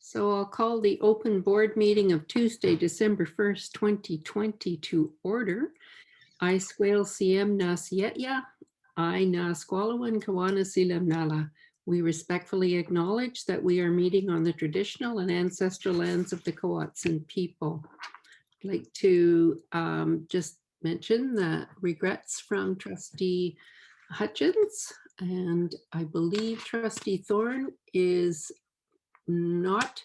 So I'll call the open board meeting of Tuesday, December 1st, 2020 to order. I squale CM nas yetya, I na squalawan kawana silam nala. We respectfully acknowledge that we are meeting on the traditional and ancestral lands of the Coatsan people. I'd like to just mention the regrets from Trustee Hutchins, and I believe Trustee Thorne is not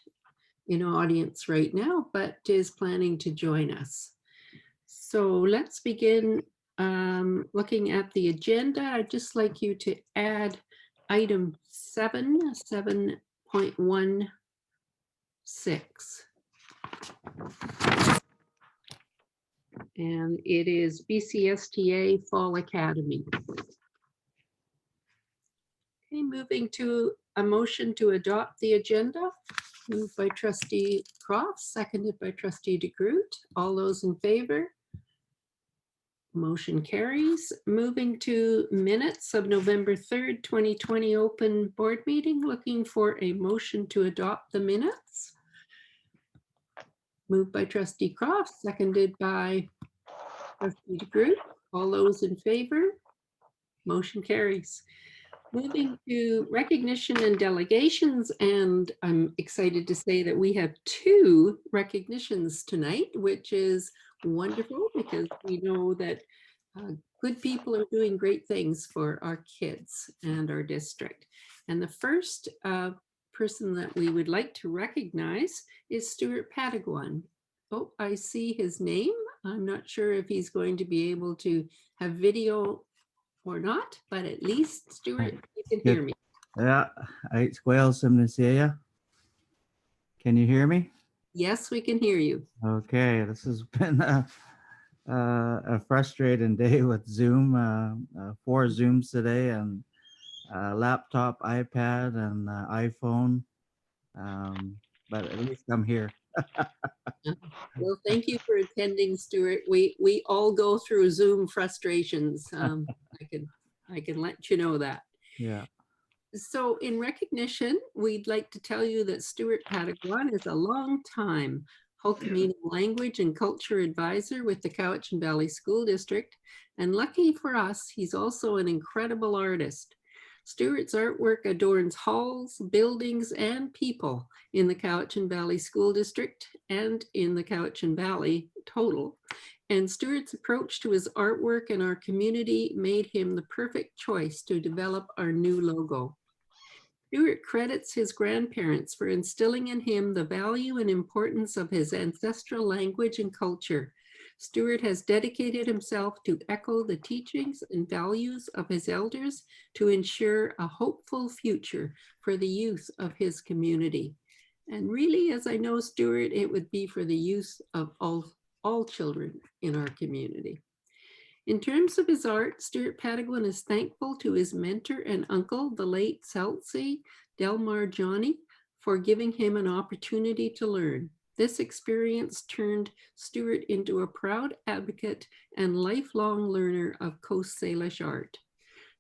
in audience right now, but is planning to join us. So let's begin looking at the agenda. I'd just like you to add item 7.16. And it is BCSTA Fall Academy. Okay, moving to a motion to adopt the agenda. Moved by Trustee Crofts, seconded by Trustee DeGroot. All those in favor? Motion carries. Moving to minutes of November 3rd, 2020 open board meeting. Looking for a motion to adopt the minutes. Moved by Trustee Crofts, seconded by Trustee DeGroot. All those in favor? Motion carries. Moving to recognition and delegations, and I'm excited to say that we have 2 recognitions tonight, which is wonderful because we know that good people are doing great things for our kids and our district. And the first person that we would like to recognize is Stuart Pataguan. Oh, I see his name. I'm not sure if he's going to be able to have video or not, but at least Stuart, you can hear me. Yeah, I squale Simnasia. Can you hear me? Yes, we can hear you. Okay, this has been a frustrating day with Zoom. 4 Zooms today, and laptop, iPad, and iPhone. But at least I'm here. Well, thank you for attending, Stuart. We all go through Zoom frustrations. I can let you know that. Yeah. So in recognition, we'd like to tell you that Stuart Pataguan is a long-time Ho'okaminam language and culture advisor with the Cowichan Valley School District. And lucky for us, he's also an incredible artist. Stuart's artwork adorns halls, buildings, and people in the Cowichan Valley School District and in the Cowichan Valley total. And Stuart's approach to his artwork in our community made him the perfect choice to develop our new logo. Stuart credits his grandparents for instilling in him the value and importance of his ancestral language and culture. Stuart has dedicated himself to echo the teachings and values of his elders to ensure a hopeful future for the youth of his community. And really, as I know Stuart, it would be for the youth of all children in our community. In terms of his art, Stuart Pataguan is thankful to his mentor and uncle, the late Seltzi Delmar Johnny, for giving him an opportunity to learn. This experience turned Stuart into a proud advocate and lifelong learner of Coast Salish art.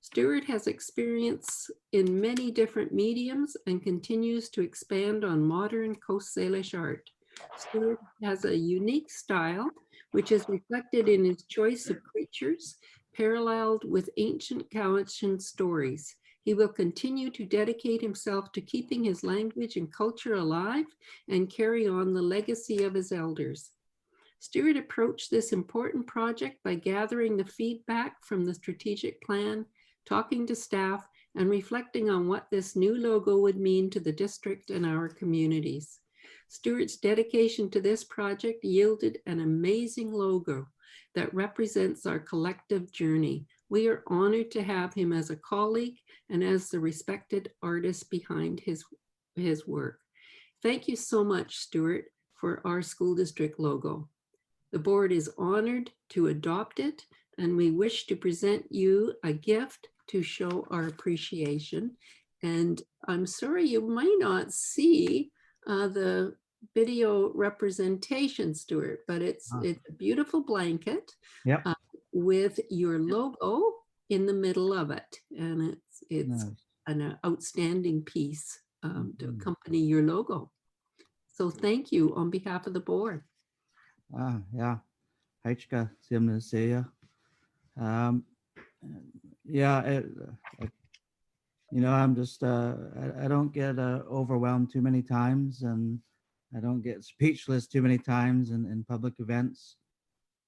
Stuart has experience in many different mediums and continues to expand on modern Coast Salish art. Stuart has a unique style, which is reflected in his choice of creatures, paralleled with ancient Cowichan stories. He will continue to dedicate himself to keeping his language and culture alive and carry on the legacy of his elders. Stuart approached this important project by gathering the feedback from the strategic plan, talking to staff, and reflecting on what this new logo would mean to the district and our communities. Stuart's dedication to this project yielded an amazing logo that represents our collective journey. We are honored to have him as a colleague and as the respected artist behind his work. Thank you so much, Stuart, for our school district logo. The board is honored to adopt it, and we wish to present you a gift to show our appreciation. And I'm sorry you might not see the video representation, Stuart, but it's a beautiful blanket. Yep. With your logo in the middle of it. And it's Nice. an outstanding piece to accompany your logo. So thank you on behalf of the board. Yeah, Heichka Simnasaya. Um, yeah, I'm just, I don't get overwhelmed too many times, and I don't get speechless too many times in public events.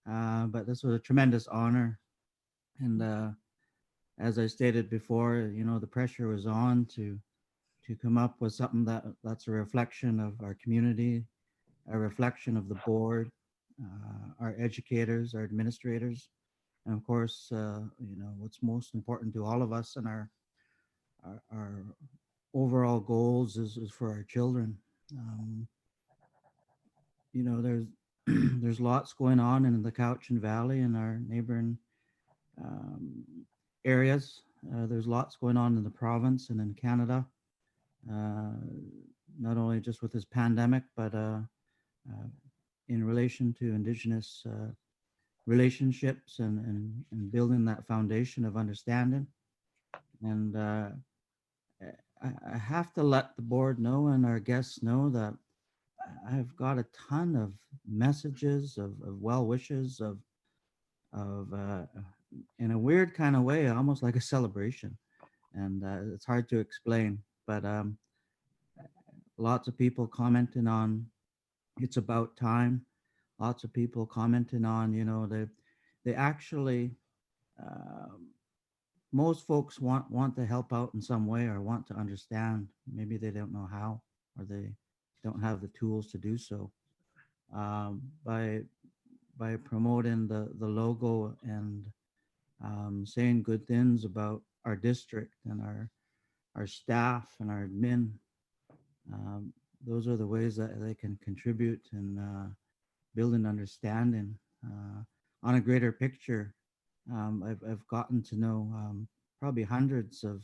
But this was a tremendous honor. And as I stated before, the pressure was on to come up with something that's a reflection of our community, a reflection of the board, our educators, our administrators, and of course, what's most important to all of us and our overall goals is for our children. Um, there's there's lots going on in the Cowichan Valley and our neighboring um, areas. There's lots going on in the province and in Canada, uh, not only just with this pandemic, but in relation to Indigenous relationships and building that foundation of understanding. And I have to let the board know and our guests know that I've got a ton of messages of well wishes of in a weird kind of way, almost like a celebration, and it's hard to explain. But lots of people commenting on it's about time. Lots of people commenting on they actually um, most folks want to help out in some way or want to understand. Maybe they don't know how or they don't have the tools to do so. By promoting the logo and saying good things about our district and our staff and our admin. Um, those are the ways that they can contribute and build an understanding on a greater picture. I've gotten to know probably hundreds of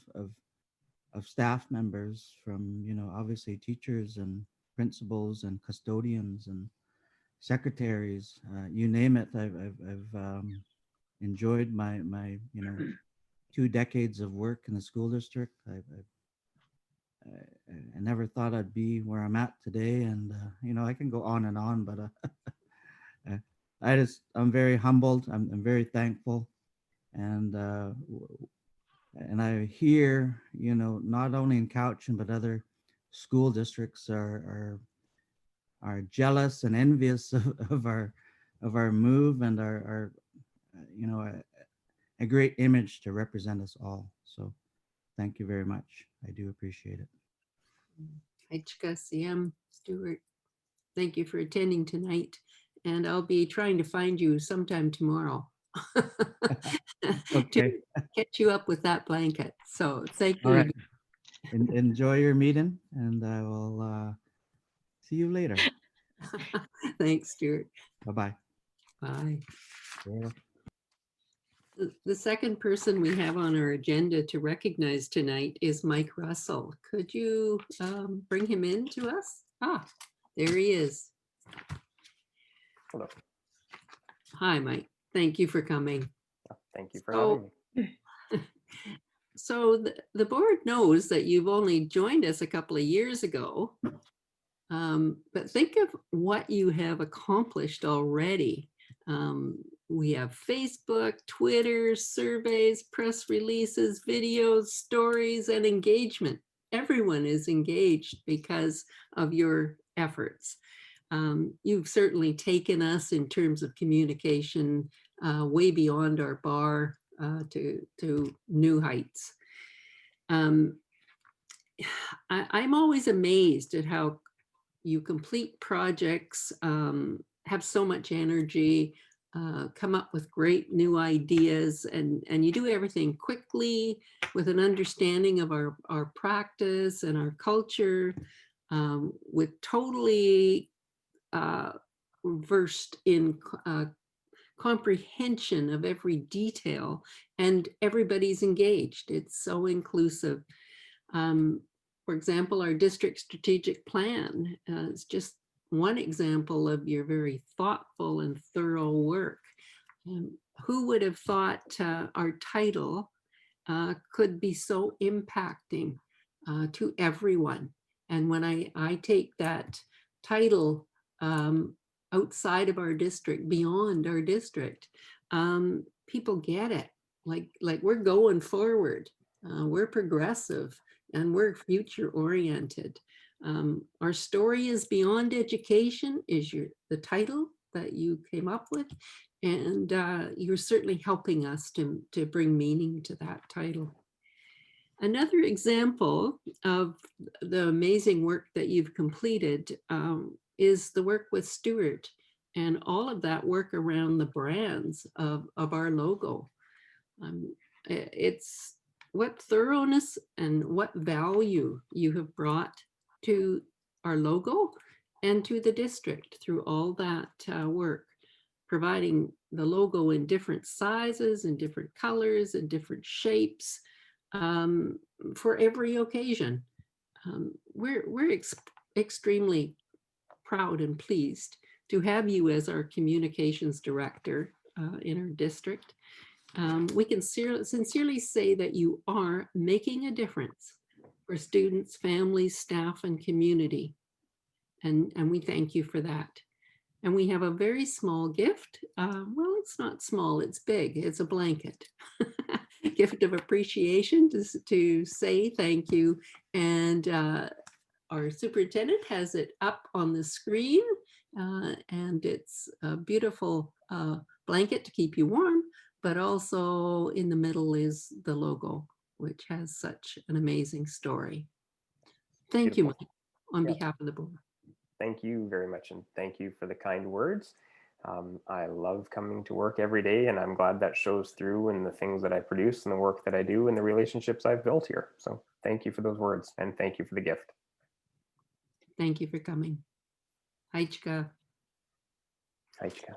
staff members from, obviously teachers and principals and custodians and secretaries, you name it. I've enjoyed my 2 decades of work in the school district. I never thought I'd be where I'm at today, and I can go on and on, but I'm very humbled. I'm very thankful, and and I hear not only in Cowichan but other school districts are jealous and envious of our move and our a great image to represent us all. So thank you very much. I do appreciate it. Heichka CM Stewart, thank you for attending tonight. And I'll be trying to find you sometime tomorrow Okay. to catch you up with that blanket. So thank you. All right. Enjoy your meeting, and I will see you later. Thanks, Stuart. Bye-bye. Bye. Yeah. The second person we have on our agenda to recognize tonight is Mike Russell. Could you bring him in to us? Ah, there he is. Hello. Hi, Mike. Thank you for coming. Thank you for having me. So the board knows that you've only joined us a couple of years ago, but think of what you have accomplished already. We have Facebook, Twitter, surveys, press releases, videos, stories, and engagement. Everyone is engaged because of your efforts. You've certainly taken us in terms of communication way beyond our bar to new heights. I'm always amazed at how you complete projects, have so much energy, come up with great new ideas, and you do everything quickly with an understanding of our practice and our culture, with totally versed in comprehension of every detail, and everybody's engaged. It's so inclusive. For example, our district strategic plan is just one example of your very thoughtful and thorough work. Who would have thought our title could be so impacting to everyone? And when I take that title outside of our district, beyond our district, people get it. Like we're going forward. We're progressive and we're future oriented. Our story is beyond education is the title that you came up with. And you're certainly helping us to bring meaning to that title. Another example of the amazing work that you've completed is the work with Stuart and all of that work around the brands of our logo. It's what thoroughness and what value you have brought to our logo and to the district through all that work, providing the logo in different sizes and different colors and different shapes for every occasion. We're extremely proud and pleased to have you as our communications director in our district. We can sincerely say that you are making a difference for students, families, staff, and community. And we thank you for that. And we have a very small gift. Well, it's not small, it's big. It's a blanket. Gift of appreciation to say thank you. And our superintendent has it up on the screen. And it's a beautiful blanket to keep you warm, but also in the middle is the logo, which has such an amazing story. Thank you, Mike, on behalf of the board. Thank you very much, and thank you for the kind words. I love coming to work every day, and I'm glad that shows through in the things that I produce and the work that I do and the relationships I've built here. So thank you for those words, and thank you for the gift. Thank you for coming. Aichka. Aichka.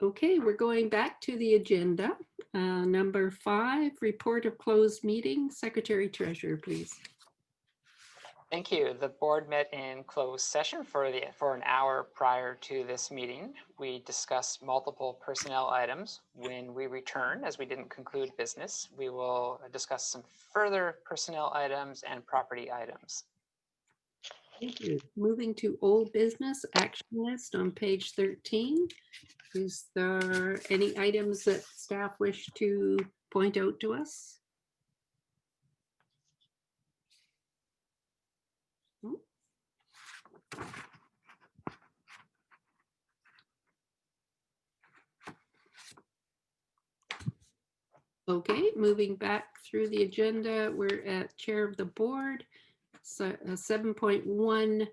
Okay, we're going back to the agenda. Number 5, report of closed meeting. Secretary Treasurer, please. Thank you. The board met in closed session for an hour prior to this meeting. We discussed multiple personnel items. When we return, as we didn't conclude business, we will discuss some further personnel items and property items. Thank you. Moving to old business action list on page 13. Is there any items that staff wish to point out to us? Okay, moving back through the agenda, we're at chair of the board. So 7.1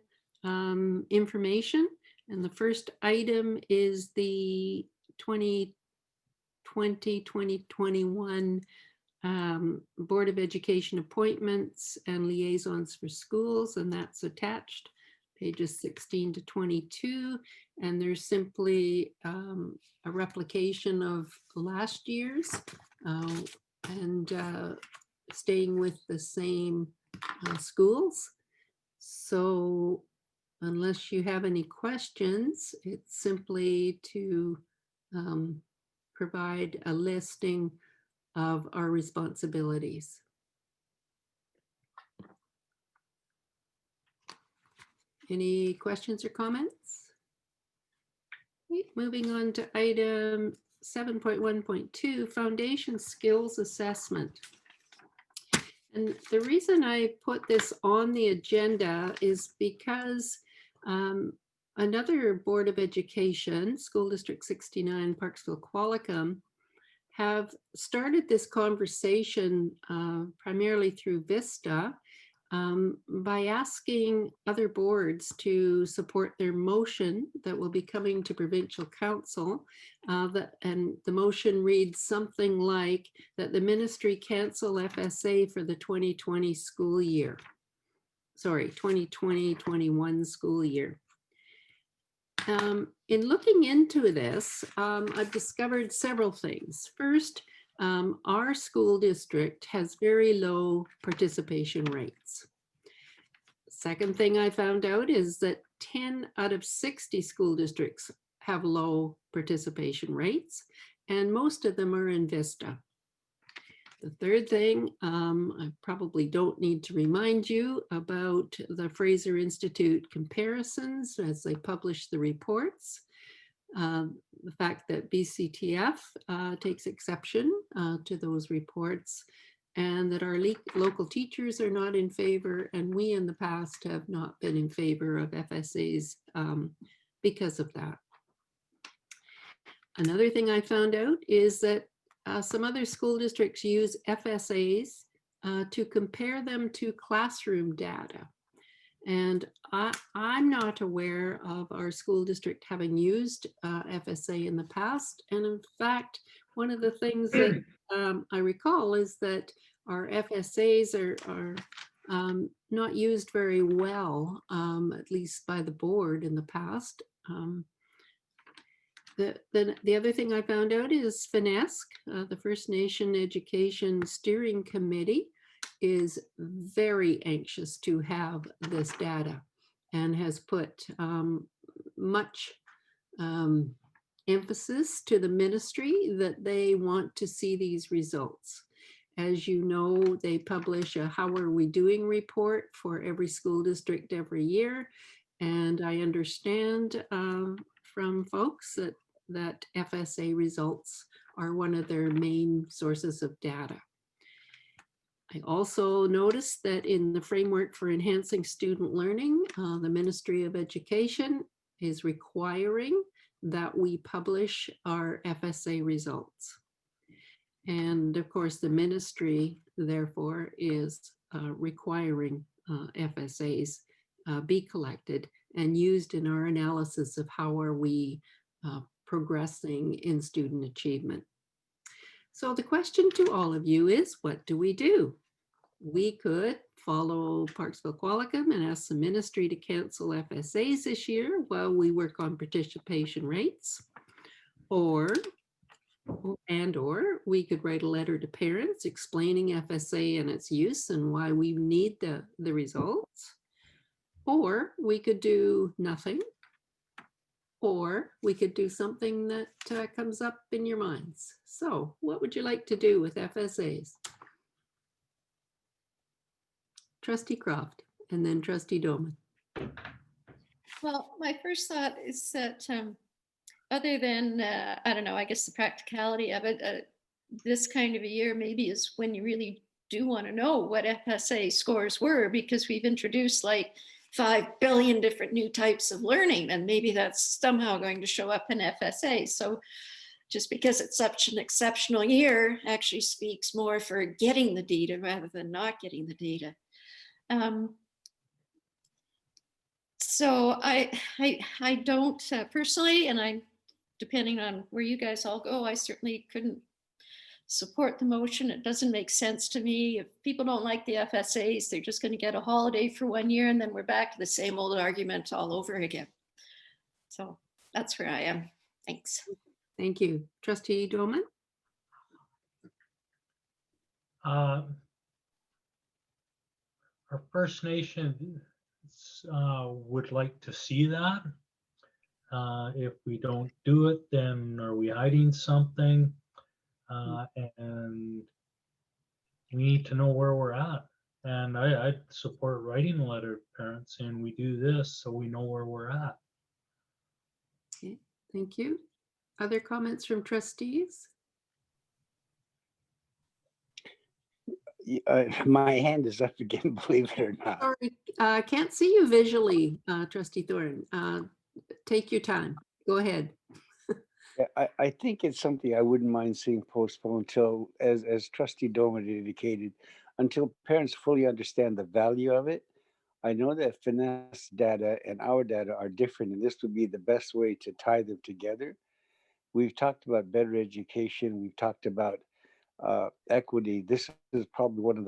information. And the first item is the 2020-2021 Board of Education appointments and liaisons for schools, and that's attached pages 16 to 22. And there's simply a replication of last year's and staying with the same schools. So unless you have any questions, it's simply to provide a listing of our responsibilities. Any questions or comments? Okay, moving on to item 7.1.2, foundation skills assessment. And the reason I put this on the agenda is because another Board of Education, School District 69, Parksville Qualicum, have started this conversation primarily through VISTA by asking other boards to support their motion that will be coming to Provincial Council. And the motion reads something like that the ministry cancel FSA for the 2020 school year. Sorry, 2020-21 school year. In looking into this, I've discovered several things. First, our school district has very low participation rates. Second thing I found out is that 10 out of 60 school districts have low participation rates, and most of them are in VISTA. The third thing, I probably don't need to remind you about the Fraser Institute comparisons as they publish the reports. The fact that BCTF takes exception to those reports, and that our local teachers are not in favor, and we in the past have not been in favor of FSAs because of that. Another thing I found out is that some other school districts use FSAs to compare them to classroom data. And I'm not aware of our school district having used FSA in the past. And in fact, one of the things that I recall is that our FSAs are not used very well, at least by the board in the past. The other thing I found out is FNESC, the First Nation Education Steering Committee, is very anxious to have this data and has put much emphasis to the ministry that they want to see these results. As you know, they publish a How Are We Doing report for every school district every year. And I understand from folks that FSA results are one of their main sources of data. I also noticed that in the Framework for Enhancing Student Learning, the Ministry of Education is requiring that we publish our FSA results. And of course, the ministry, therefore, is requiring FSAs be collected and used in our analysis of how are we progressing in student achievement. So the question to all of you is, what do? We could follow Parksville Qualicum and ask the ministry to cancel FSAs this year while we work on participation rates. Or we could write a letter to parents explaining FSA and its use and why we need the results. Or we could do nothing. Or we could do something that comes up in your minds. So what would you like to do with FSAs? Trustee Croft and then Trustee Doman. Well, my first thought is that other than, I don't know, I guess the practicality of it, this kind of a year maybe is when you really do want to know what FSA scores were, because we've introduced like 5 billion different new types of learning, and maybe that's somehow going to show up in FSA. So just because it's such an exceptional year actually speaks more for getting the data rather than not getting the data. So I don't personally, and I, depending on where you guys all go, I certainly couldn't support the motion. It doesn't make sense to me. If people don't like the FSAs, they're just going to get a holiday for 1 year and then we're back to the same old argument all over again. So that's where I am. Thanks. Thank you. Trustee Doman? Our First Nation would like to see that. If we don't do it, then are we hiding something? And we need to know where we're at. And I'd support writing a letter to parents saying we do this so we know where we're at. Okay, thank you. Other comments from trustees? My hand is up again, believe it or not. Sorry, can't see you visually, Trustee Thorne. Take your time. Go ahead. I think it's something I wouldn't mind seeing postponed until, as Trustee Doman indicated, until parents fully understand the value of it. I know that finesse data and our data are different, and this would be the best way to tie them together. We've talked about better education. We've talked about equity. This is probably one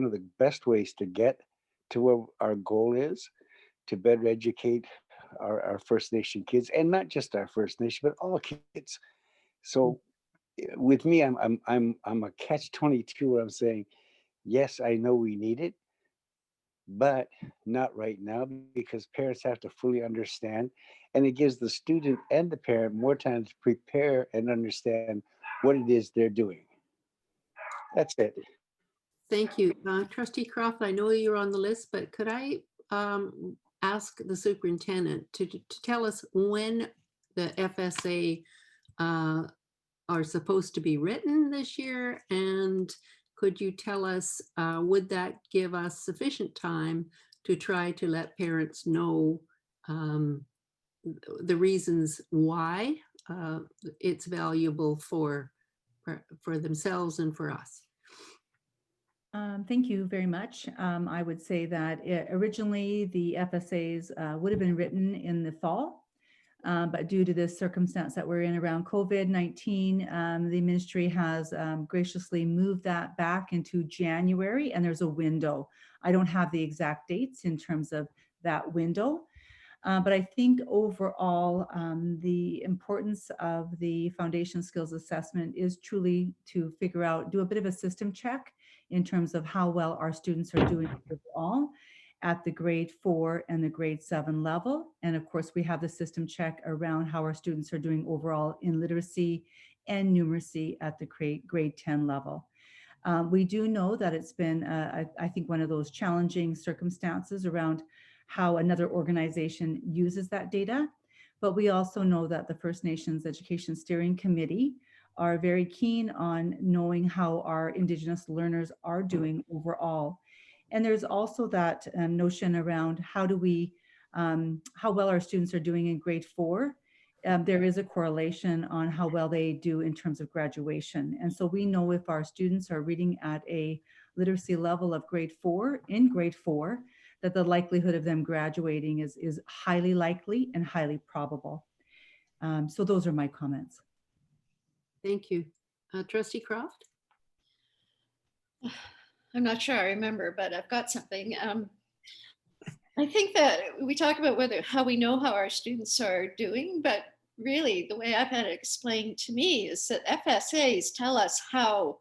of the best ways to get to where our goal is, to better educate our First Nation kids, and not just our First Nation, but all kids. So with me, I'm a catch-22 where I'm saying, yes, I know we need it, but not right now, because parents have to fully understand, and it gives the student and the parent more time to prepare and understand what it is they're doing. That's it. Thank you. Trustee Croft, I know you're on the list, but could I ask the superintendent to tell us when the FSA are supposed to be written this year? And could you tell us, would that give us sufficient time to try to let parents know the reasons why it's valuable for themselves and for us? Thank you very much. I would say that originally the FSAs would have been written in the fall, but due to this circumstance that we're in around COVID-19, the ministry has graciously moved that back into January, and there's a window. I don't have the exact dates in terms of that window, but I think overall the importance of the foundation skills assessment is truly to figure out, do a bit of a system check in terms of how well our students are doing overall at the grade 4 and the grade 7 level. And of course, we have the system check around how our students are doing overall in literacy and numeracy at the grade 10 level. We do know that it's been, I think, one of those challenging circumstances around how another organization uses that data. But we also know that the First Nations Education Steering Committee are very keen on knowing how our Indigenous learners are doing overall. And there's also that notion around how well our students are doing in grade 4. There is a correlation on how well they do in terms of graduation. And so we know if our students are reading at a literacy level of grade 4, that the likelihood of them graduating is highly likely and highly probable. So those are my comments. Thank you. Trustee Croft? I'm not sure I remember, but I've got something. I think that we talk about how we know how our students are doing, but really the way I've had it explained to me is that FSAs tell us how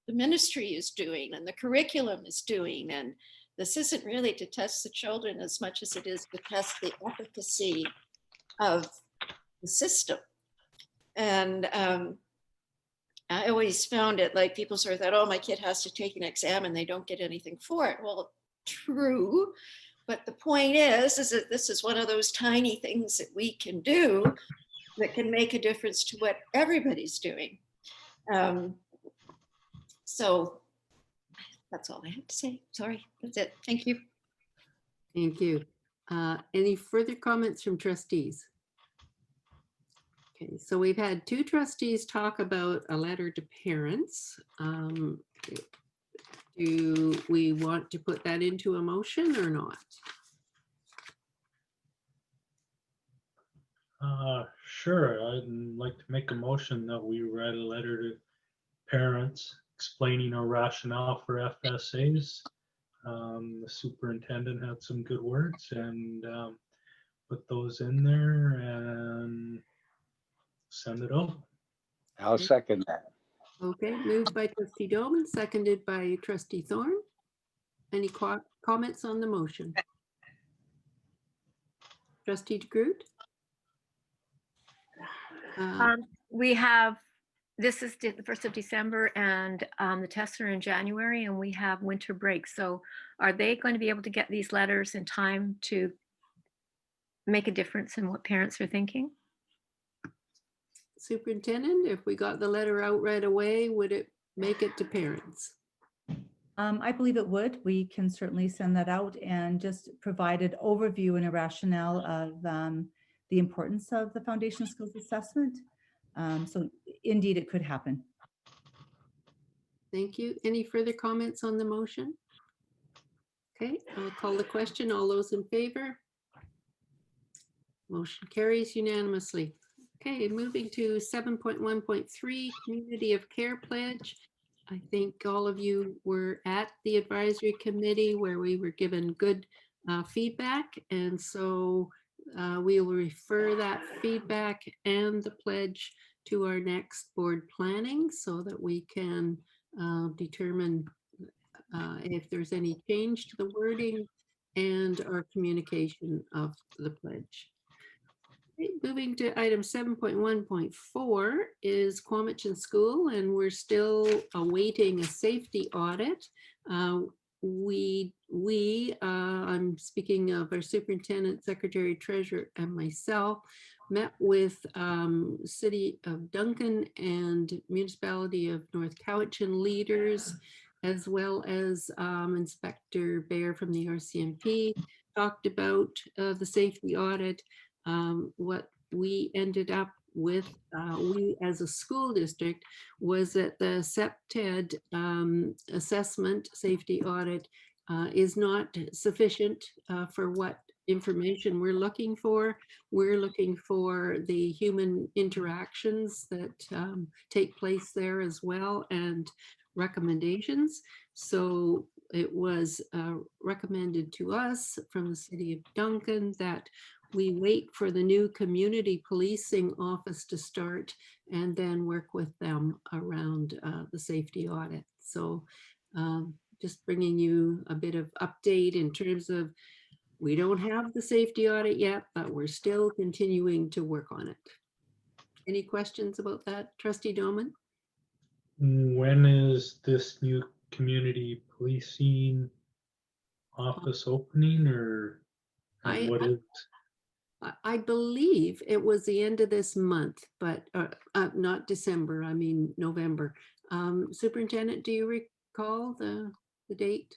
the ministry is doing and the curriculum is doing. And this isn't really to test the children as much as it is to test the efficacy of the system. And I always found it like people sort of thought, oh, my kid has to take an exam and they don't get anything for it. Well, true. But the point is that this is one of those tiny things that we can do that can make a difference to what everybody's doing. So that's all I have to say. Sorry, that's it. Thank you. Thank you. Any further comments from trustees? Okay, so we've had 2 trustees talk about a letter to parents. Do we want to put that into a motion or not? Sure, I'd like to make a motion that we write a letter to parents explaining our rationale for FSAs. The superintendent had some good words, and put those in there and send it over. I'll second that. Okay, moved by trustee Doman, seconded by trustee Thorne. Any comments on the motion? Trustee DeGroot? We have, this is the 1st of December, and the tests are in January, and we have winter break. So are they going to be able to get these letters in time to make a difference in what parents are thinking? Superintendent, if we got the letter out right away, would it make it to parents? I believe it would. We can certainly send that out and just provide an overview and a rationale of the importance of the foundation skills assessment. So indeed, it could happen. Thank you. Any further comments on the motion? Okay, I'll call the question. All those in favor? Motion carries unanimously. Okay, moving to 7.1.3, Community of Care Pledge. I think all of you were at the advisory committee where we were given good feedback. And so we will refer that feedback and the pledge to our next board planning so that we can determine if there's any change to the wording and our communication of the pledge. Okay, moving to item 7.1.4 is Quamachin School, and we're still awaiting a safety audit. I'm speaking of our superintendent, secretary, treasurer, and myself, met with City of Duncan and Municipality of North Cowichan leaders, as well as Inspector Bear from the RCMP, talked about the safety audit. What we ended up with, we as a school district, was that the CEPTED assessment safety audit is not sufficient for what information we're looking for. We're looking for the human interactions that take place there as well, and recommendations. So it was recommended to us from the City of Duncan that we wait for the new community policing office to start and then work with them around the safety audit. So just bringing you a bit of update in terms of, we don't have the safety audit yet, but we're still continuing to work on it. Any questions about that, Trustee Doman? When is this new community policing office opening, or what is? I believe it was the end of this month, but not December, I mean November. Superintendent, do you recall the date?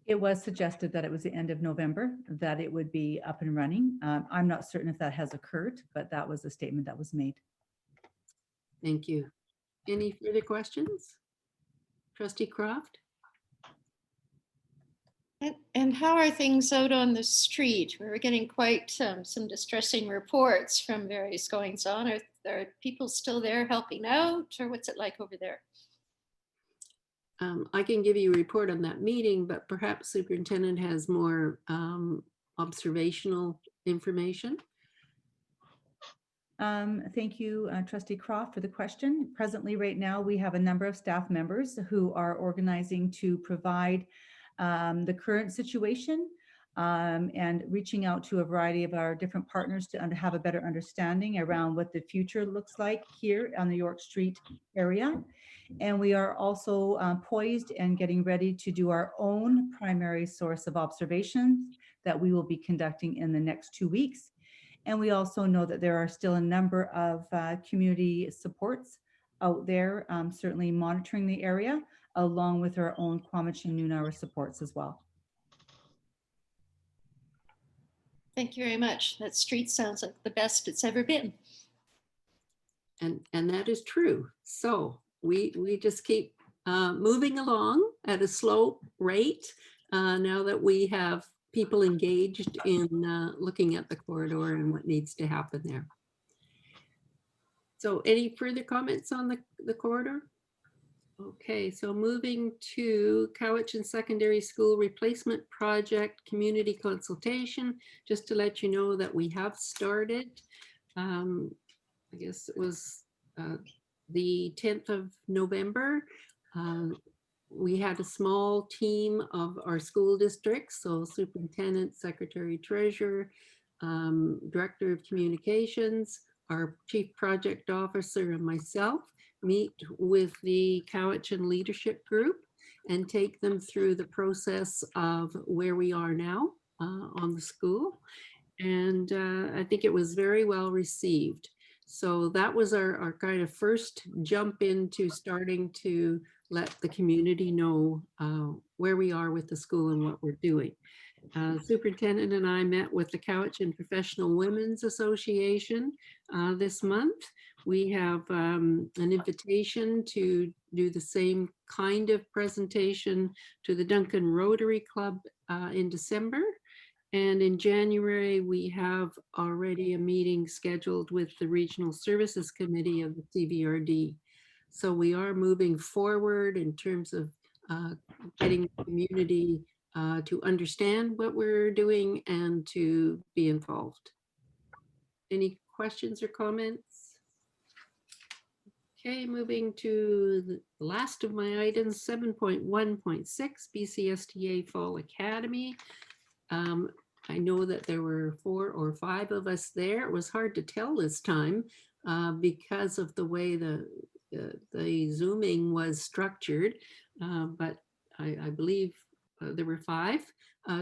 It was suggested that it was the end of November, that it would be up and running. I'm not certain if that has occurred, but that was the statement that was made. Thank you. Any further questions? Trustee Croft? And how are things out on the street? We're getting quite some distressing reports from various goings on. Are people still there helping out, or what's it like over there? I can give you a report on that meeting, but perhaps Superintendent has more observational information. Thank you, Trustee Croft, for the question. Presently, right now, we have a number of staff members who are organizing to provide the current situation and reaching out to a variety of our different partners to have a better understanding around what the future looks like here on the York Street area. And we are also poised and getting ready to do our own primary source of observations that we will be conducting in the next 2 weeks. And we also know that there are still a number of community supports out there, certainly monitoring the area, along with our own Quamachin noon hour supports as well. Thank you very much. That street sounds like the best it's ever been. And that is true. So we just keep moving along at a slow rate now that we have people engaged in looking at the corridor and what needs to happen there. So any further comments on the corridor? Okay, so moving to Cowichan Secondary School Replacement Project Community Consultation, just to let you know that we have started. I guess it was the 10th of November. We had a small team of our school districts, so superintendent, secretary, treasurer, director of communications, our chief project officer, and myself meet with the Cowichan leadership group and take them through the process of where we are now on the school. And I think it was very well received. So that was our kind of first jump into starting to let the community know where we are with the school and what we're doing. Superintendent and I met with the Cowichan Professional Women's Association this month. We have an invitation to do the same kind of presentation to the Duncan Rotary Club in December. And in January, we have already a meeting scheduled with the Regional Services Committee of the CVRD. So we are moving forward in terms of getting the community to understand what we're doing and to be involved. Any questions or comments? Okay, moving to the last of my items, 7.1.6 BCSTA Fall Academy. I know that there were 4 or 5 of us there. It was hard to tell this time because of the way the Zooming was structured, but I believe there were 5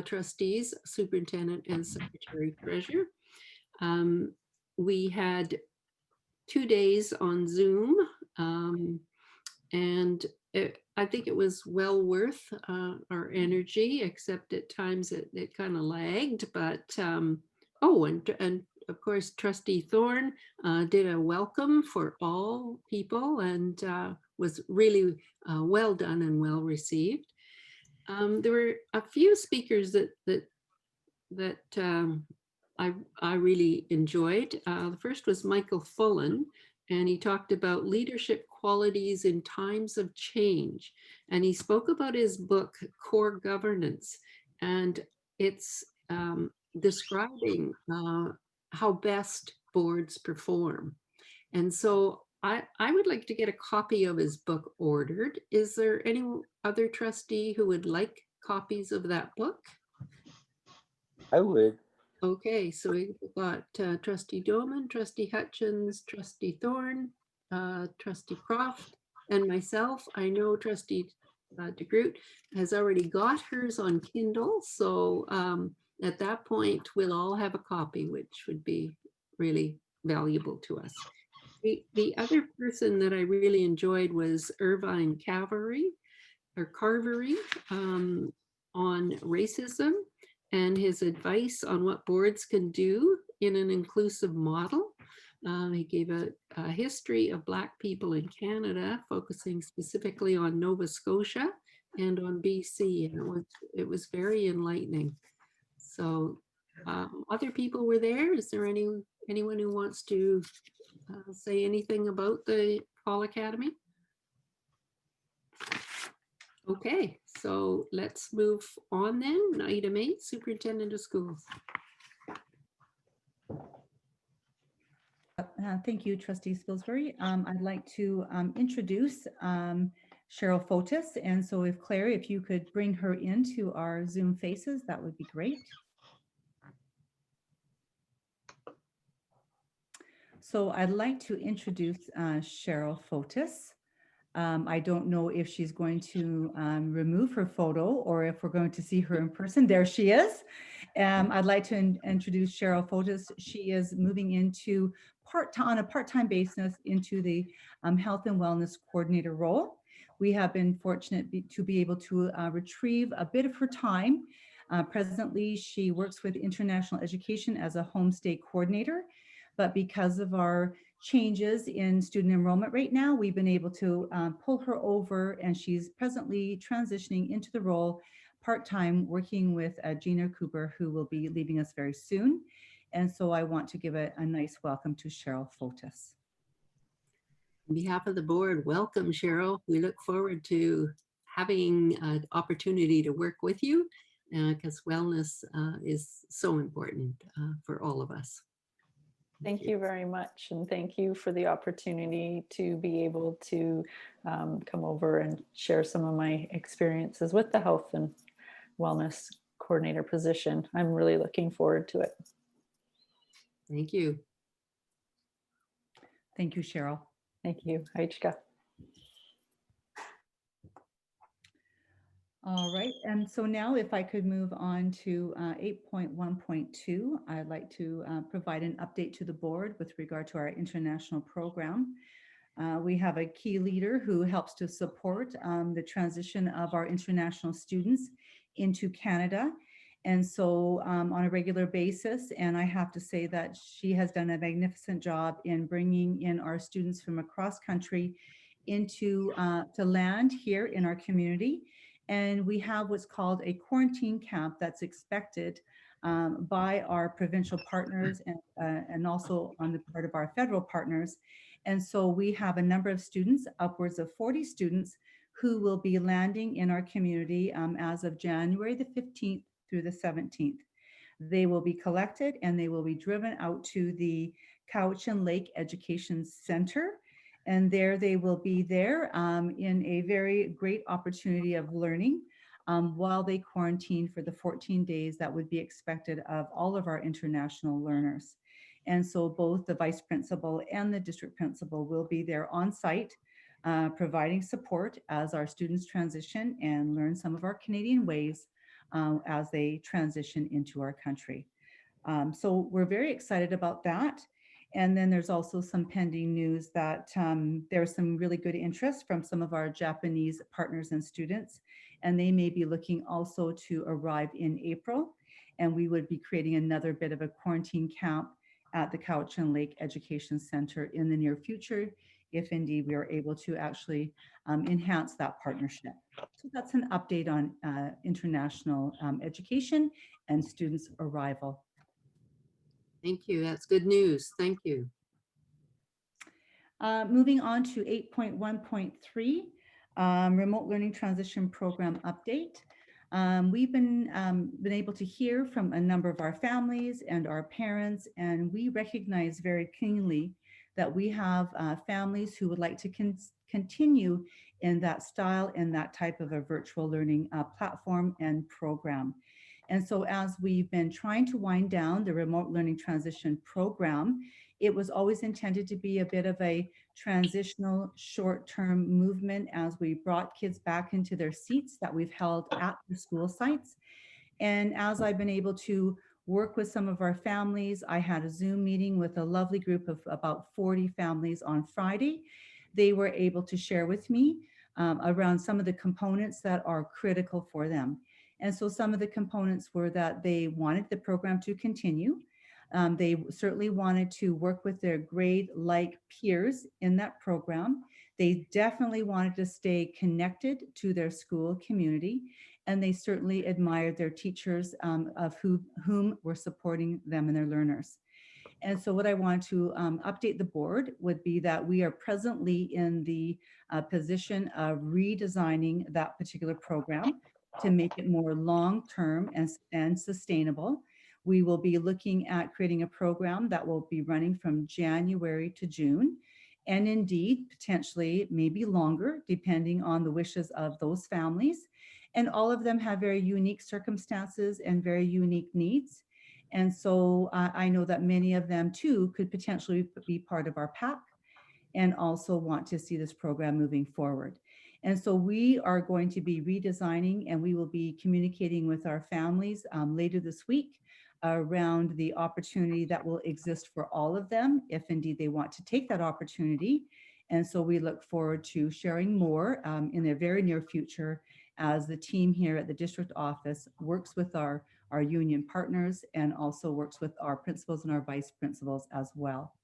trustees, superintendent and secretary treasurer. We had 2 days on Zoom, and I think it was well worth our energy, except at times it kind of lagged. But oh, and of course, Trustee Thorne did a welcome for all people and was really well done and well received. There were a few speakers that I really enjoyed. The first was Michael Fullen, and he talked about leadership qualities in times of change. And he spoke about his book, Core Governance, and it's describing how best boards perform. And so I would like to get a copy of his book ordered. Is there any other trustee who would like copies of that book? I would. Okay, so we've got Trustee Doman, Trustee Hutchins, Trustee Thorne, Trustee Croft, and myself. I know Trustee DeGroot has already got hers on Kindle, so at that point, we'll all have a copy, which would be really valuable to us. The other person that I really enjoyed was Irvine Carvery on racism and his advice on what boards can do in an inclusive model. He gave a history of Black people in Canada, focusing specifically on Nova Scotia and on BC, and it was very enlightening. So other people were there. Is there anyone who wants to say anything about the Fall Academy? Okay, so let's move on then. Item 8, Superintendent of Schools. Thank you, Trustee Spilsbury. I'd like to introduce Cheryl Fotis. And so if Claire, if you could bring her into our Zoom faces, that would be great. So I'd like to introduce Cheryl Fotis. I don't know if she's going to remove her photo or if we're going to see her in person. There she is. I'd like to introduce Cheryl Fotis. She is moving into on a part-time basis into the health and wellness coordinator role. We have been fortunate to be able to retrieve a bit of her time. Presently, she works with international education as a homestay coordinator, but because of our changes in student enrollment right now, we've been able to pull her over, and she's presently transitioning into the role part-time, working with Gina Cooper, who will be leaving us very soon. And so I want to give a nice welcome to Cheryl Fotis. On behalf of the board, welcome, Cheryl. We look forward to having an opportunity to work with you because wellness is so important for all of us. Thank you very much. And thank you for the opportunity to be able to come over and share some of my experiences with the health and wellness coordinator position. I'm really looking forward to it. Thank you. Thank you, Cheryl. Thank you, Aichka. All right, and so now if I could move on to 8.1.2, I'd like to provide an update to the board with regard to our international program. We have a key leader who helps to support the transition of our international students into Canada. And so on a regular basis, and I have to say that she has done a magnificent job in bringing in our students from across country into to land here in our community. And we have what's called a quarantine camp that's expected by our provincial partners and also on the part of our federal partners. And so we have a number of students, upwards of 40 students, who will be landing in our community as of January the 15th through the 17th. They will be collected and they will be driven out to the Cowichan Lake Education Center. And there they will be there in a very great opportunity of learning. while they quarantine for the 14 days that would be expected of all of our international learners. And so both the vice principal and the district principal will be there on site, providing support as our students transition and learn some of our Canadian ways as they transition into our country. So we're very excited about that. And then there's also some pending news that there's some really good interest from some of our Japanese partners and students, and they may be looking also to arrive in April. And we would be creating another bit of a quarantine camp at the Cowichan Lake Education Center in the near future, if indeed we are able to actually enhance that partnership. So that's an update on international education and students' arrival. Thank you. That's good news. Thank you. Moving on to 8.1.3, Remote Learning Transition Program Update. We've been able to hear from a number of our families and our parents, and we recognize very keenly that we have families who would like to continue in that style and that type of a virtual learning platform and program. And so as we've been trying to wind down the Remote Learning Transition Program, it was always intended to be a bit of a transitional short-term movement as we brought kids back into their seats that we've held at the school sites. And as I've been able to work with some of our families, I had a Zoom meeting with a lovely group of about 40 families on Friday. They were able to share with me around some of the components that are critical for them. And so some of the components were that they wanted the program to continue. They certainly wanted to work with their grade-like peers in that program. They definitely wanted to stay connected to their school community, and they certainly admired their teachers of whom were supporting them and their learners. And so what I want to update the board would be that we are presently in the position of redesigning that particular program to make it more long-term and sustainable. We will be looking at creating a program that will be running from January to June, and indeed potentially maybe longer, depending on the wishes of those families. And all of them have very unique circumstances and very unique needs. And so I know that many of them too could potentially be part of our PAC and also want to see this program moving forward. And so we are going to be redesigning, and we will be communicating with our families later this week around the opportunity that will exist for all of them, if indeed they want to take that opportunity. And so we look forward to sharing more in the very near future as the team here at the district office works with our union partners and also works with our principals and our vice principals as well.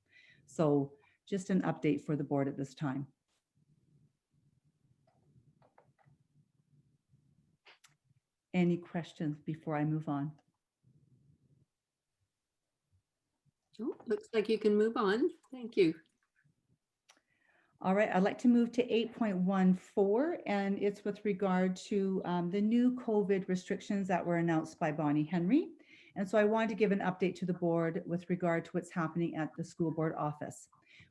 So just an update for the board at this time. Any questions before I move on? Oh, looks like you can move on. Thank you. All right, I'd like to move to 8.14, and it's with regard to the new COVID restrictions that were announced by Bonnie Henry. And so I wanted to give an update to the board with regard to what's happening at the school board office.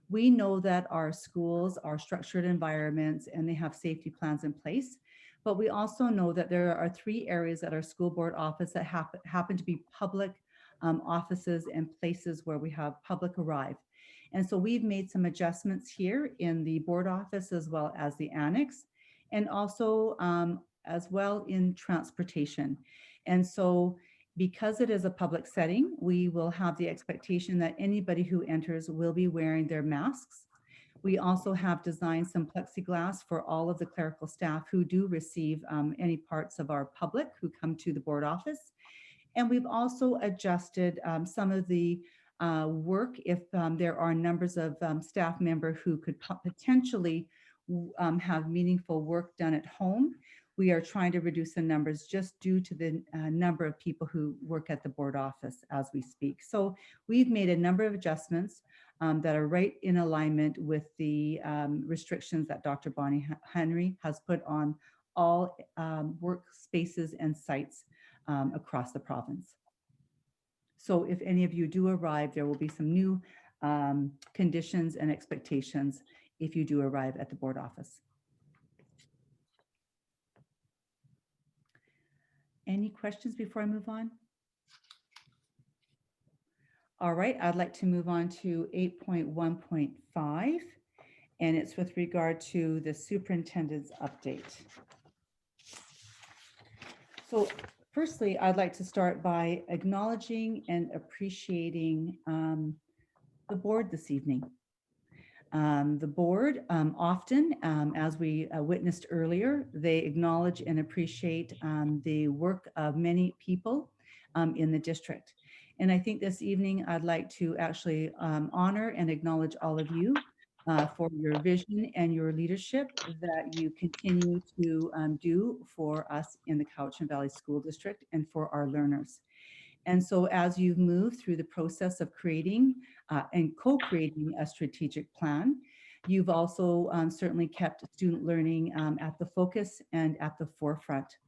We know that our schools are structured environments and they have safety plans in place, but we also know that there are 3 areas at our school board office that happen to be public offices and places where we have public arrive. And so we've made some adjustments here in the board office as well as the annex, and also as well in transportation. And so because it is a public setting, we will have the expectation that anybody who enters will be wearing their masks. We also have designed some plexiglass for all of the clerical staff who do receive any parts of our public who come to the board office. And we've also adjusted some of the work if there are numbers of staff members who could potentially have meaningful work done at home. We are trying to reduce the numbers just due to the number of people who work at the board office as we speak. So we've made a number of adjustments that are right in alignment with the restrictions that Dr. Bonnie Henry has put on all workspaces and sites across the province. So if any of you do arrive, there will be some new conditions and expectations if you do arrive at the board office. Any questions before I move on? All right, I'd like to move on to 8.1.5, and it's with regard to the superintendent's update. So firstly, I'd like to start by acknowledging and appreciating the board this evening. The board often, as we witnessed earlier, they acknowledge and appreciate the work of many people in the district. And I think this evening I'd like to actually honor and acknowledge all of you for your vision and your leadership that you continue to do for us in the Cowichan Valley School District and for our learners. And so as you've moved through the process of creating and co-creating a strategic plan, you've also certainly kept student learning at the focus and at the forefront.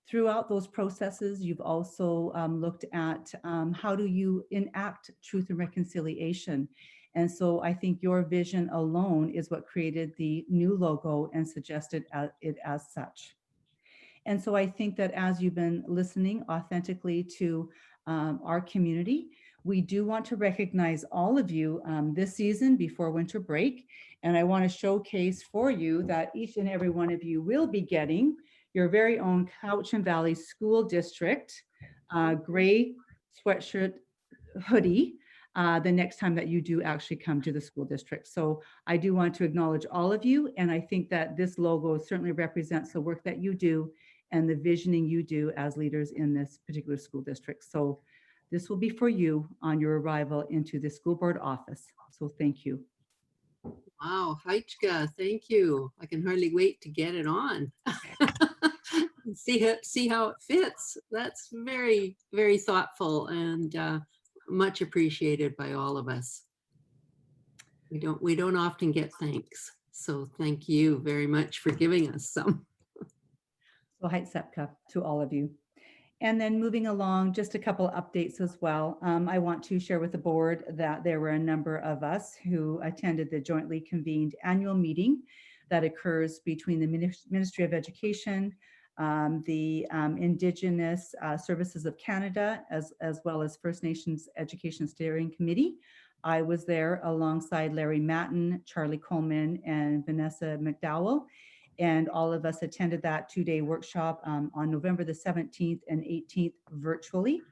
Throughout those processes, you've also looked at how do you enact truth and reconciliation. And so I think your vision alone is what created the new logo and suggested it as such. And so I think that as you've been listening authentically to our community, we do want to recognize all of you this season before winter break. And I want to showcase for you that each and every one of you will be getting your very own Cowichan Valley School District gray sweatshirt hoodie the next time that you do actually come to the school district. So I do want to acknowledge all of you. And I think that this logo certainly represents the work that you do and the visioning you do as leaders in this particular school district. So this will be for you on your arrival into the school board office. So thank you. Wow, Heichka, thank you. I can hardly wait to get it on. See how it fits. That's very, very thoughtful and much appreciated by all of us. We don't often get thanks. So thank you very much for giving us some. So Heitsepka to all of you. And then moving along, just a couple of updates as well. I want to share with the board that there were a number of us who attended the jointly convened annual meeting that occurs between the Ministry of Education, the Indigenous Services of Canada, as well as First Nations Education Steering Committee. I was there alongside Larry Matten, Charlie Coleman, and Vanessa McDowell. And all of us attended that two-day workshop on November the 17th and 18th virtually.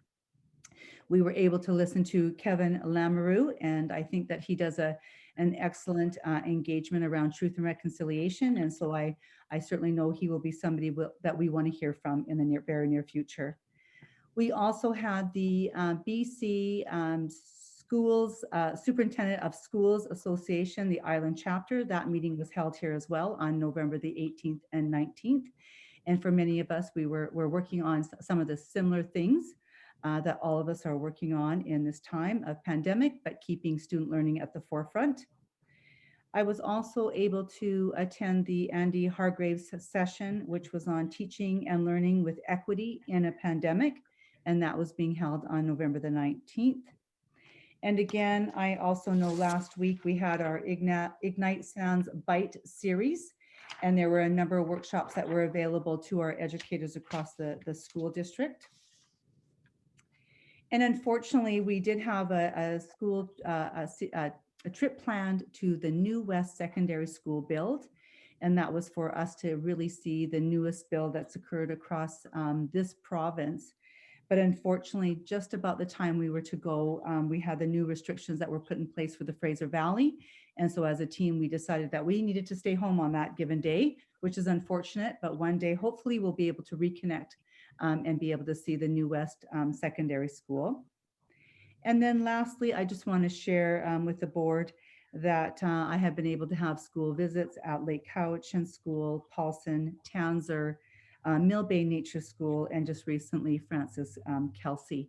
We were able to listen to Kevin Lamoureux, and I think that he does an excellent engagement around truth and reconciliation. And so I certainly know he will be somebody that we want to hear from in the very near future. We also had the BC Schools Superintendent of Schools Association, the Island chapter. That meeting was held here as well on November the 18th and 19th. And for many of us, we're working on some of the similar things that all of us are working on in this time of pandemic, but keeping student learning at the forefront. I was also able to attend the Andy Hargraves session, which was on teaching and learning with equity in a pandemic, and that was being held on November the 19th. And again, I also know last week we had our Ignite Sounds Bite series, and there were a number of workshops that were available to our educators across the school district. And unfortunately, we did have a trip planned to the New West Secondary School build, and that was for us to really see the newest build that's occurred across this province. But unfortunately, just about the time we were to go, we had the new restrictions that were put in place for the Fraser Valley. And so as a team, we decided that we needed to stay home on that given day, which is unfortunate, but one day, hopefully we'll be able to reconnect and be able to see the New West Secondary School. And then lastly, I just want to share with the board that I have been able to have school visits at Lake Cowichan School, Paulson, Townsend, Mill Bay Nature School, and just recently Francis Kelsey.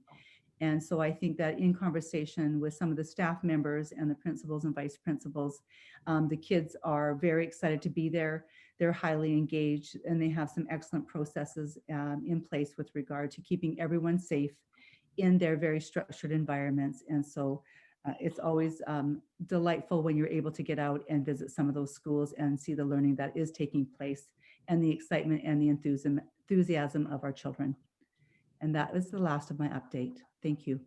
And so I think that in conversation with some of the staff members and the principals and vice principals, the kids are very excited to be there. They're highly engaged, and they have some excellent processes in place with regard to keeping everyone safe in their very structured environments. And so it's always delightful when you're able to get out and visit some of those schools and see the learning that is taking place and the excitement and the enthusiasm of our children. And that is the last of my update. Thank you.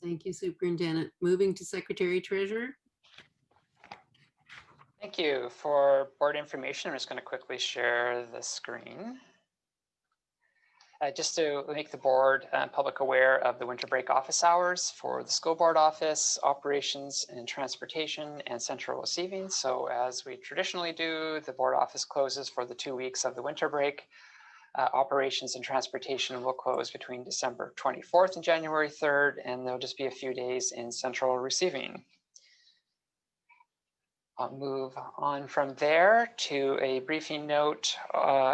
Thank you, Superintendent. Moving to Secretary Treasurer. Thank you. For board information, I'm just going to quickly share the screen. Just to make the board public aware of the winter break office hours for the school board office, operations and transportation, and central receiving. So as we traditionally do, the board office closes for the 2 weeks of the winter break. Operations and transportation will close between December 24th and January 3rd, and there'll just be a few days in central receiving. I'll move on from there to a briefing note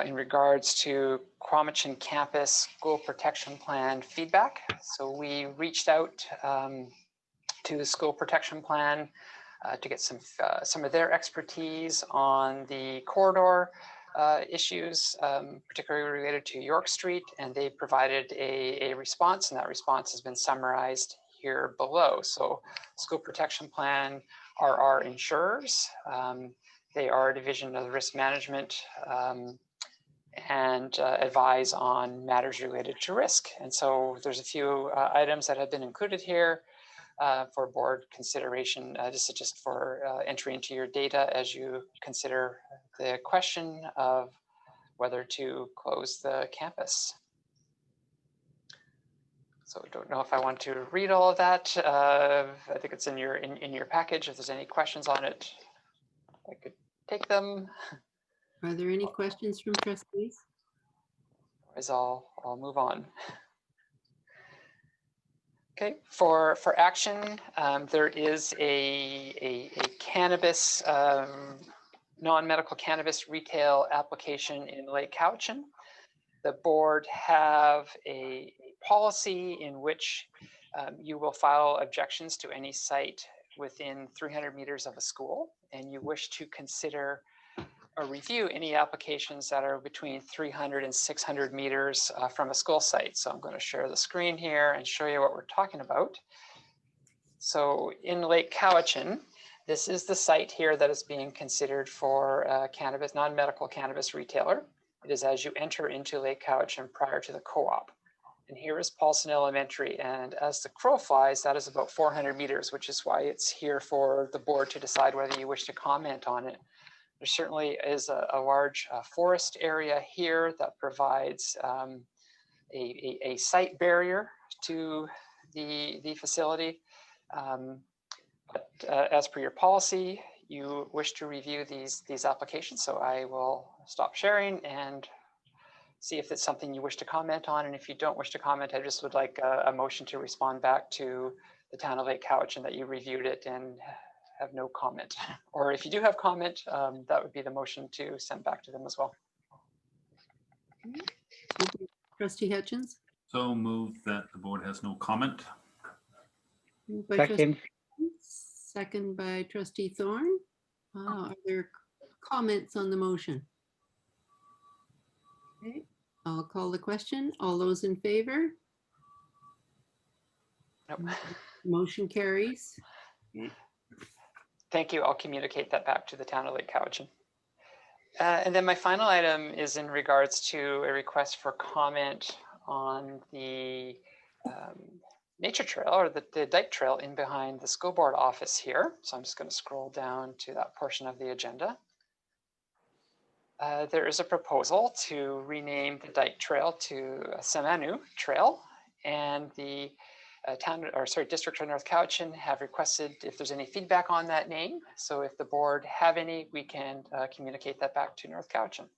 in regards to Quamachin Campus School Protection Plan feedback. So we reached out to the School Protection Plan to get some of their expertise on the corridor issues, particularly related to York Street, and they provided a response, and that response has been summarized here below. So School Protection Plan are our insurers. They are a division of risk management and advise on matters related to risk. And so there's a few items that have been included here for board consideration. This is just for entry into your data as you consider the question of whether to close the campus. So I don't know if I want to read all of that. I think it's in your package. If there's any questions on it, I could take them. Are there any questions from trustees? Otherwise, I'll move on. Okay, for action, there is a cannabis, non-medical cannabis retail application in Lake Cowichan. The board have a policy in which you will file objections to any site within 300 meters of a school, and you wish to consider or review any applications that are between 300 and 600 meters from a school site. So I'm going to share the screen here and show you what we're talking about. So in Lake Cowichan, this is the site here that is being considered for cannabis, non-medical cannabis retailer. It is as you enter into Lake Cowichan prior to the co-op. And here is Paulson Elementary. And as the crow flies, that is about 400 meters, which is why it's here for the board to decide whether you wish to comment on it. There certainly is a large forest area here that provides a site barrier to the facility. But as per your policy, you wish to review these applications. So I will stop sharing and see if it's something you wish to comment on. And if you don't wish to comment, I just would like a motion to respond back to the town of Lake Cowichan that you reviewed it and have no comment. Or if you do have comment, that would be the motion to send back to them as well. Trustee Hutchins? So move that the board has no comment. Moved by Second. Trustee Hutchins, second by Trustee Thorn. Are there comments on the motion? Okay, I'll call the question. All those in favor? Nope. Motion carries. Thank you. I'll communicate that back to the town of Lake Cowichan. And then my final item is in regards to a request for comment on the nature trail or the dike trail in behind the school board office here. So I'm just going to scroll down to that portion of the agenda. There is a proposal to rename the dike trail to Semanu Trail, and the District of North Cowichan have requested if there's any feedback on that name. So if the board have any, we can communicate that back to North Cowichan.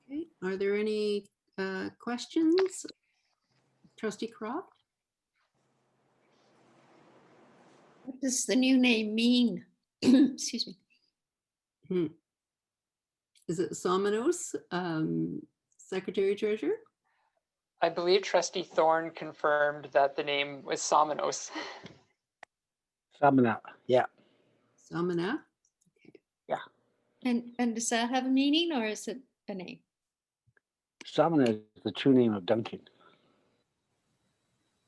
Okay, are there any questions? Trustee Croft? What does the new name mean? Excuse me. Is it Somenos, Secretary Treasurer? I believe Trustee Thorn confirmed that the name was Somenos. Samana, yeah. Samana? And does that have a meaning or is it a name? Samana is the true name of Duncan.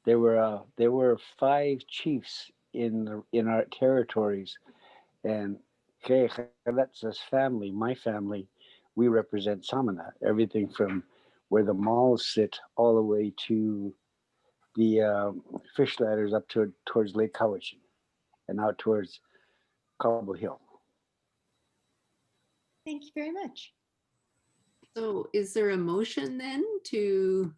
There were 5 chiefs in our territories, and Kheletsa's family, my family, we represent Samana. Everything from where the malls sit all the way to the fish ladders up towards Lake Cowichan and out towards Cobble Hill. Thank you very much. So is there a motion then to,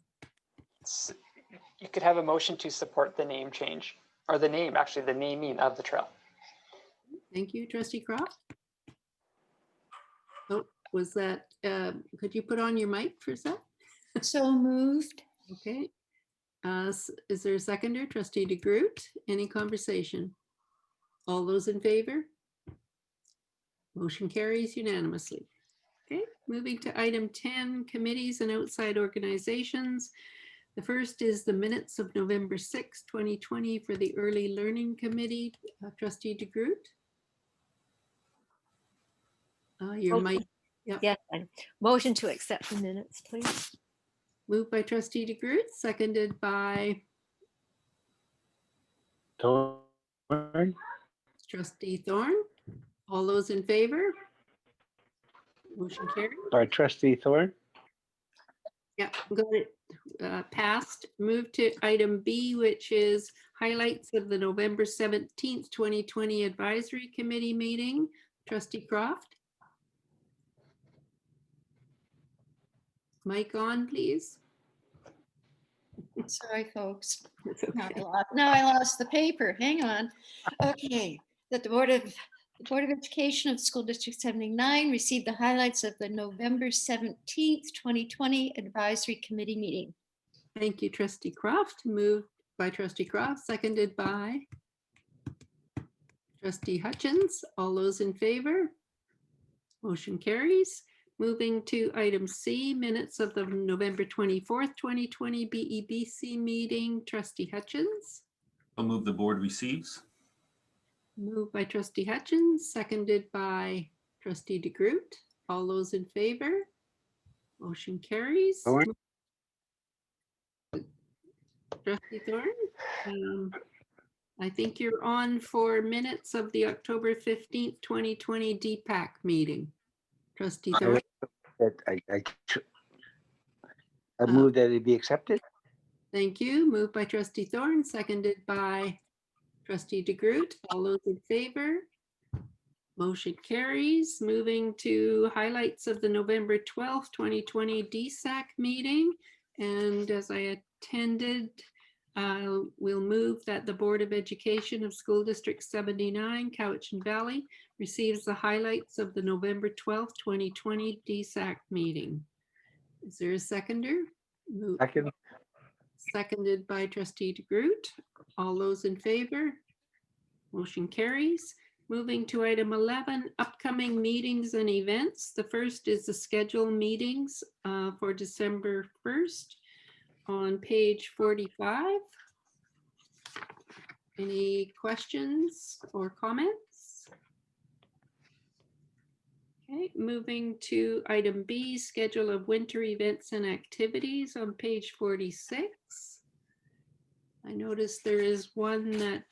You could have a motion to support the name change, or the name, actually the naming of the trail. thank you, Trustee Croft? Oh, was that, could you put on your mic for a sec? So moved. Okay. Is there a seconder? Trustee DeGroot, any conversation? All those in favor? Motion carries unanimously. Okay, moving to item 10, committees and outside organizations. The first is the minutes of November 6, 2020 for the Early Learning Committee. Trustee DeGroot? Your mic. Yep. Yes, fine. Motion to accept the minutes, please. Moved by Trustee DeGroot, seconded by Thorn? Trustee Thorn. All those in favor? Motion carried. By Trustee Thorn? Yeah, got it. Passed. Move to item B, which is highlights of the November 17th, 2020 Advisory Committee meeting. Trustee Croft? Mic on, please. Sorry, folks. It's okay. Now I lost the paper. Hang on. Okay, that the Board of Education of School District 79 received the highlights of the November 17th, 2020 Advisory Committee meeting. Thank you, Trustee Croft. Moved by Trustee Croft, seconded by Trustee Hutchins. All those in favor? Motion carries. Moving to item C, minutes of the November 24th, 2020 BEBC meeting. Trustee Hutchins. I'll move the board receives. Moved by Trustee Hutchins, seconded by Trustee DeGroot. All those in favor? Motion carries. Thorn? Trustee Thorn, I think you're on for minutes of the October 15th, 2020 DPAC meeting. Trustee Thorn. I move that it be accepted. Thank you. Moved by Trustee Thorn, seconded by Trustee DeGroot. All those in favor? Motion carries. Moving to highlights of the November 12th, 2020 DSAC meeting. And as I attended, we'll move that the Board of Education of School District 79, Cowichan Valley, receives the highlights of the November 12th, 2020 DSAC meeting. Is there a seconder? Second. Seconded by Trustee DeGroot. All those in favor? Motion carries. Moving to item 11, upcoming meetings and events. The first is the scheduled meetings for December 1st on page 45. Any questions or comments? Okay, moving to item B, schedule of winter events and activities on page 46. I noticed there is one that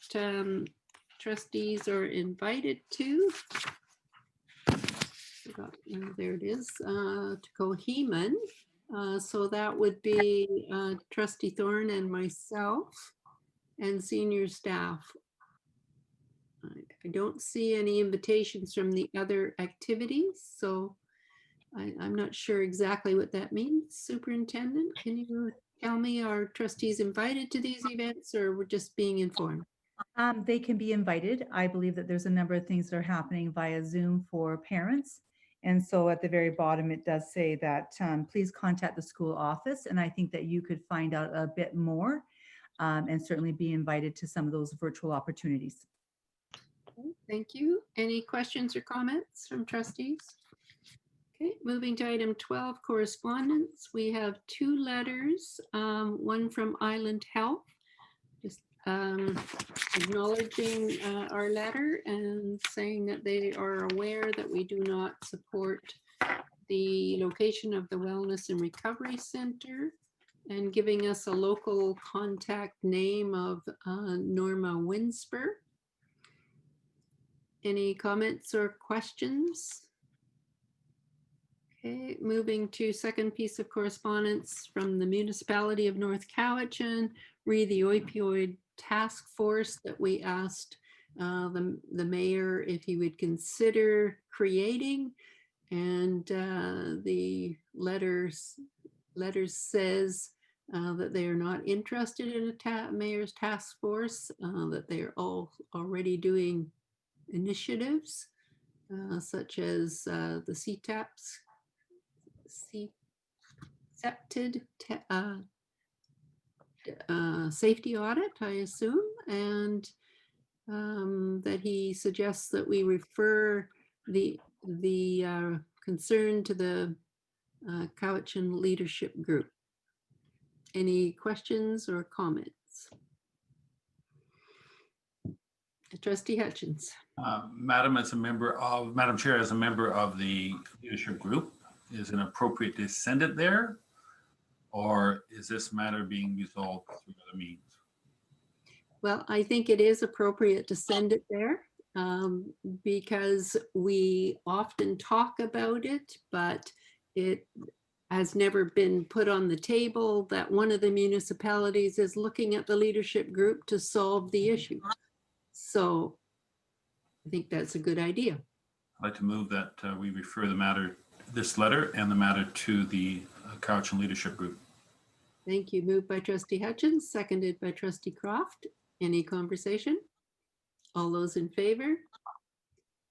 trustees are invited to. There it is, to Coheman. So that would be Trustee Thorn and myself and senior staff. I don't see any invitations from the other activities, so I'm not sure exactly what that means. Superintendent, can you tell me, are trustees invited to these events or we're just being informed? They can be invited. I believe that there's a number of things that are happening via Zoom for parents. And so at the very bottom, it does say that please contact the school office. And I think that you could find out a bit more and certainly be invited to some of those virtual opportunities. Okay, thank you. Any questions or comments from trustees? Okay, moving to item 12, correspondence. We have two letters, one from Island Health, just acknowledging our letter and saying that they are aware that we do not support the location of the Wellness and Recovery Center and giving us a local contact name of Norma Winsper. Any comments or questions? Okay, moving to second piece of correspondence from the municipality of North Cowichan, the opioid task force that we asked the mayor if he would consider creating. And the letters says that they are not interested in a mayor's task force, that they are all already doing initiatives such as the CTAPs, accepted safety audit, I assume, and that he suggests that we refer the concern to the Cowichan Leadership Group. Any questions or comments? Trustee Hutchins. Madam Chair, as a member of the leadership group, is it appropriate to send it there? Or is this matter being resolved through other means? Well, I think it is appropriate to send it there because we often talk about it, but it has never been put on the table that one of the municipalities is looking at the leadership group to solve the issue. So I think that's a good idea. I'd like to move that we refer the matter, this letter and the matter to the Cowichan Leadership Group. Thank you. Moved by Trustee Hutchins, seconded by Trustee Croft. Any conversation? All those in favor?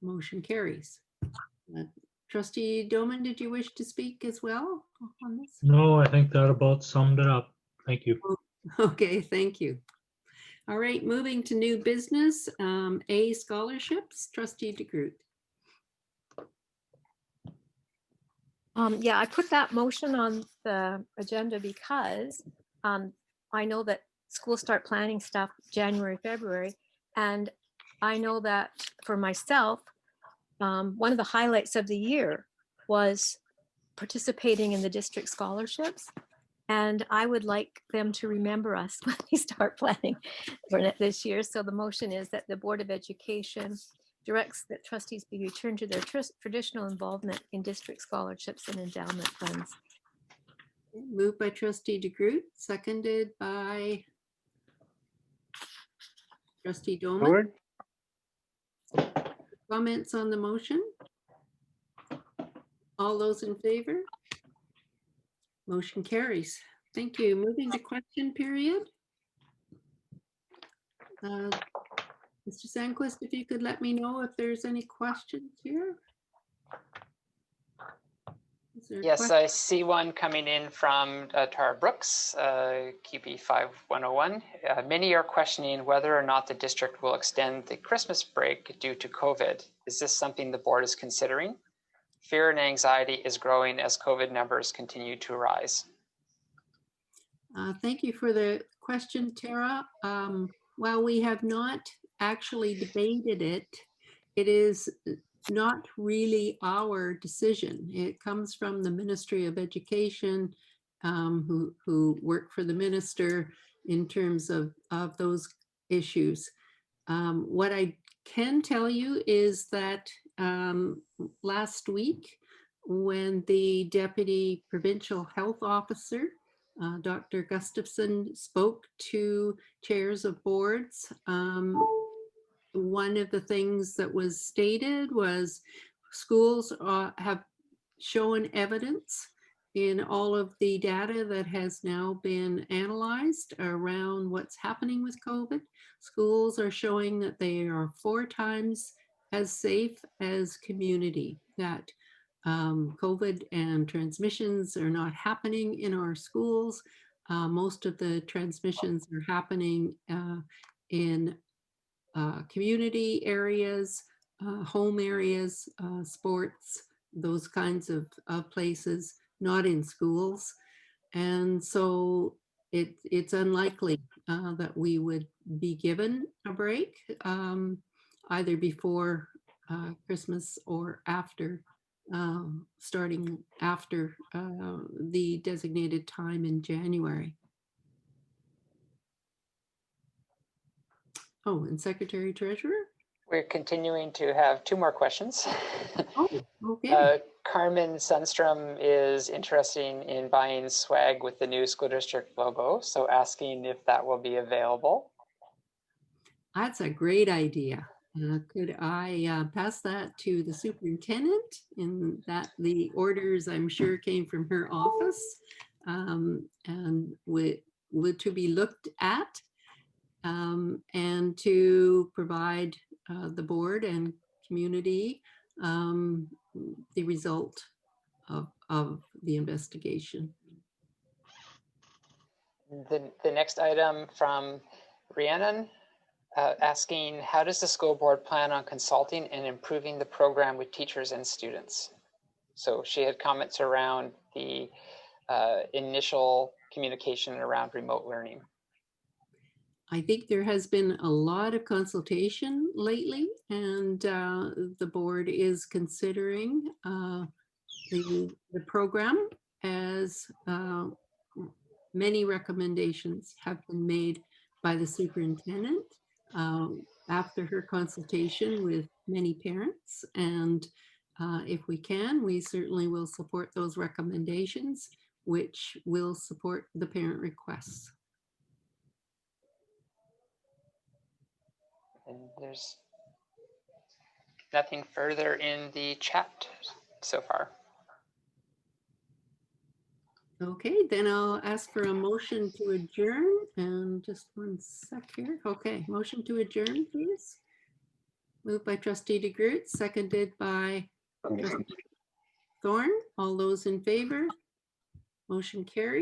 Motion carries. Trustee Doman, did you wish to speak as well on this? No, I think that about summed it up. Thank you. Okay, thank you. All right, moving to new business, A, scholarships, Trustee DeGroot. Yeah, I put that motion on the agenda because I know that schools start planning stuff January, February, and I know that for myself, one of the highlights of the year was participating in the district scholarships. And I would like them to remember us when we start planning for this year. So the motion is that the Board of Education directs that trustees be returned to their traditional involvement in district scholarships and endowment funds. Moved by Trustee DeGroot, seconded by Trustee Doman. Comments on the motion? All those in favor? Motion carries. Thank you. Moving to question period. Mr. Sandquist, if you could let me know if there's any questions here. Yes, I see one coming in from Tara Brooks, QP 5101. Many are questioning whether or not the district will extend the Christmas break due to COVID. Is this something the board is considering? Fear and anxiety is growing as COVID numbers continue to rise. Thank you for the question, Tara. While we have not actually debated it, it is not really our decision. It comes from the Ministry of Education, who work for the minister in terms of those issues. What I can tell you is that last week, when the Deputy Provincial Health Officer, Dr. Gustafson, spoke to chairs of boards, one of the things that was stated was schools have shown evidence in all of the data that has now been analyzed around what's happening with COVID. Schools are showing that they are 4 times as safe as community, that COVID and transmissions are not happening in our schools. Most of the transmissions are happening in community areas, home areas, sports, those kinds of places, not in schools. And so it's unlikely that we would be given a break either before Christmas or after, starting after the designated time in January. Oh, and Secretary Treasurer? We're continuing to have 2 more questions. Oh, okay. Carmen Sundstrom is interested in buying swag with the new school district logo, so asking if that will be available. That's a great idea. Could I pass that to the superintendent in that the orders I'm sure came from her office and would to be looked at and to provide the board and community the result of the investigation. The next item from Rhiannon asking, how does the school board plan on consulting and improving the program with teachers and students? So she had comments around the initial communication around remote learning. I think there has been a lot of consultation lately, and the board is considering the program as many recommendations have been made by the superintendent after her consultation with many parents. And if we can, we certainly will support those recommendations, which will support the parent requests. And there's nothing further in the chat so far. Okay, then I'll ask for a motion to adjourn, and just one sec here. Okay, motion to adjourn, please. Moved by trustee DeGroot, seconded by trustee Thorne. All those in favor? Motion carried.